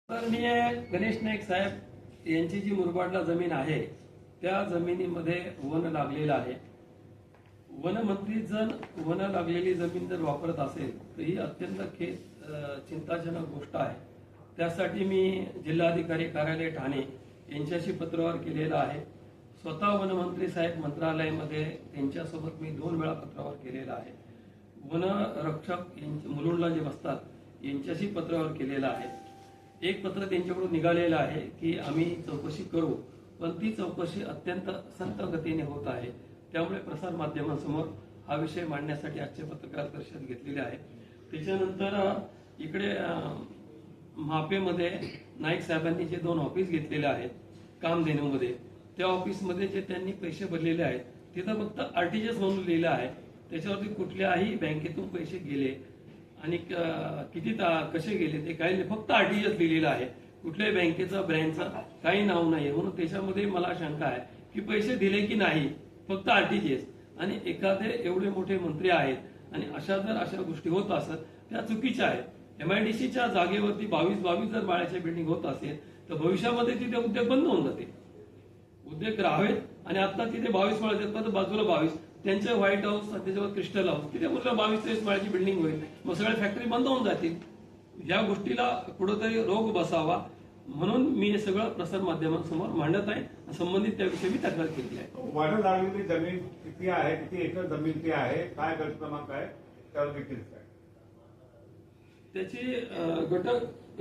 आदरणीय गणेश नाईक साहेब यांची जी मुरबाडला जमीन आहे त्या जमिनीमध्ये वन लागलेलं आहे. वनमंत्री जर वन लागलेली जमीन जर वापरत असेल तर ही अत्यंत चिंताजनक गोष्ट आहे. त्यासाठी मी जिल्हाधिकारी कार्यालय ठाणे यांच्याशी पत्रव्यवहार केलेला आहे. स्वतः वनमंत्री साहेब मंत्रालयामध्ये त्यांच्यासोबत मी 2 वेळा पत्रव्यवहार केलेला आहे. वनरक्षक मुलुंडला जे बसतात यांच्याशी पत्रव्यवहार केलेला आहे. एक पत्र त्यांच्याकडून निघालेलं आहे की आम्ही चौकशी करू, पण ती चौकशी अत्यंत संत गतीने होत आहे. त्यामुळे प्रसार माध्यमांसमोर हा विषय मांडण्यासाठी आजचे पत्रकार परिषद घेतलेली आहे. त्याच्यानंतर इकडे मापेमध्ये नाईक साहेबांनी जे 2 ऑफिस घेतलेले आहेत कामधेनूमध्ये, त्या ऑफिसमध्ये जे त्यांनी पैसे भरलेले आहेत तिथं फक्त आरटीजीएस म्हणून लिहिलं आहे. त्याच्यावरती कुठल्याही बँकेतून पैसे गेले आणि किती कसे गेले ते काही नाही, फक्त आरटीजीएस लिहिलेलं आहे. कुठल्याही बँकेचा ब्रँचचं काही नाव नाही. म्हणून त्याच्यामध्ये मला शंका आहे की पैसे दिले की नाही, फक्त आरटीजीएस. आणि एखादे एवढे मोठे मंत्री आहेत आणि अशा गोष्टी होत असत त्या चुकीच्या आहेत. MIDCच्या जागेवरती 22 जर माळ्याच्या बिल्डिंग होत असेल तर भविष्यामध्ये तिथे उद्योग बंद होऊन जाते. उद्योग राहावेत आणि आता तिथे 22 माळ्याच्या बाजूला 22 त्यांचे व्हाईट हाऊस, त्याच्यावर क्रिस्टल हाऊस, तिथे म्हटलं 22-23 माळ्याची बिल्डिंग होईल, मग सगळ्या फॅक्टरी बंद होऊन जातील. या गोष्टीला कुठेतरी रोग बसावा म्हणून मी हे सगळं प्रसार माध्यमांसमोर मांडत आहे. संबंधित त्याविषयी मी तक्रार केली आहे. वाढत लागलेली जमीन किती आहे, किती एकर जमीन ती आहे, काय गट क्रमांक आहे, त्यावर देखील काय त्याची गट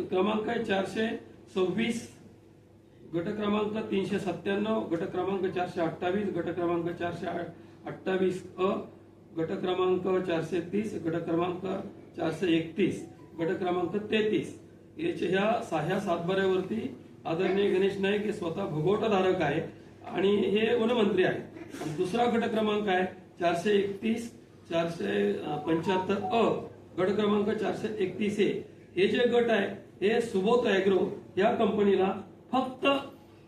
क्रमांक आहे 426, गट क्रमांक 397, गट क्रमांक 428, गट क्रमांक 428 अ, गट क्रमांक 430, गट क्रमांक 431, गट क्रमांक 33. ह्या सातबाऱ्यावरती आदरणीय गणेश नाईक हे स्वतः भोगवटाधारक आहे आणि हे वनमंत्री आहे. आणि दुसरा गट क्रमांक आहे 431, 475 अ, गट क्रमांक 431 ए. हे जे गट आहे हे सुबोध ऍग्रो या कंपनीला फक्त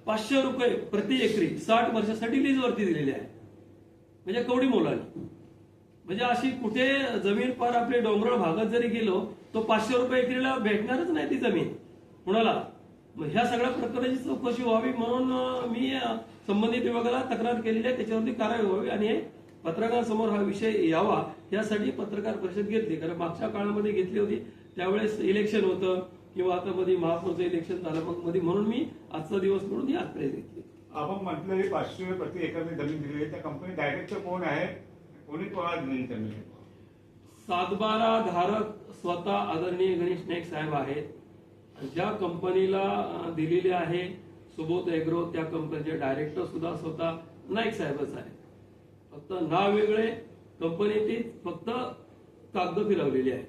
500 रुपये प्रति एकरी 60 वर्षासाठी लीजवरती दिलेले आहे. म्हणजे कवडी मोलाने. म्हणजे अशी कुठे जमीन पार आपले डोंगराळ भागात जरी गेलो तो 500 रुपये एकरीला भेटणारच नाही ती जमीन कुणाला. मग ह्या सगळ्या प्रकारची चौकशी व्हावी म्हणून मी संबंधित विभागाला तक्रार केलेली आहे. त्याच्यावरती कारवाई व्हावी आणि हे पत्रकारांसमोर हा विषय यावा यासाठी पत्रकार परिषद घेतली. कारण मागच्या काळामध्ये घेतली होती त्यावेळेस इलेक्शन होतं किंवा आता मध्ये महापौरचं इलेक्शन झालं मग मध्ये, म्हणून मी आजचा दिवस म्हणून ही आज प्रेस घेतली. आपण म्हटलेली 500 प्रति एकर जमीन दिली आहे, त्या कंपनी डायरेक्टर कोण आहे, कोणी कोणाला दिली जमीन? सातबारा धारक स्वतः आदरणीय गणेश नाईक साहेब आहेत. ज्या कंपनीला दिलेली आहे सुबोध ऍग्रो त्या कंपनीचे डायरेक्टर सुद्धा स्वतः नाईक साहेबच आहे. फक्त नाव वेगळे, कंपनी ती फक्त कागद फिरवलेली आहे.